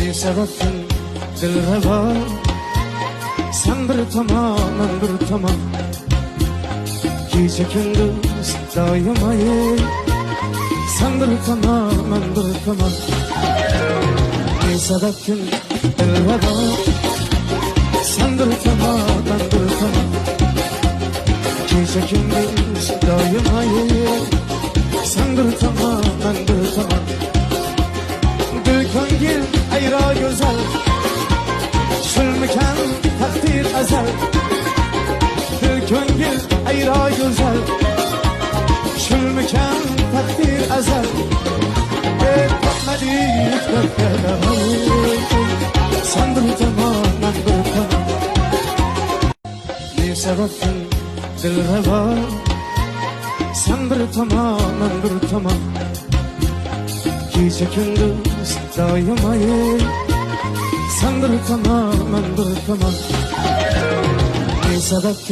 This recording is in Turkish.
Ne sebepten dilreva, sen bir tamam, ben bir tamam. Gece gündüz daim ayı, sen bir tamam, ben bir tamam. Ne sebepten dilreva, sen bir tamam, ben bir tamam. Gece gündüz daim ayı, sen bir tamam, ben bir tamam. Gül ko'ngil ayro güzel, shulmikan takdir azal. Gül ko'ngil ayro güzel, shulmikan takdir azal. Topmadik sen bir tamam, ben bir tamam. Ne sebepten dilreva, sen bir tamam, ben bir tamam. Gece gündüz daim ayı, sen bir tamam, ben bir tamam. Ne sebepten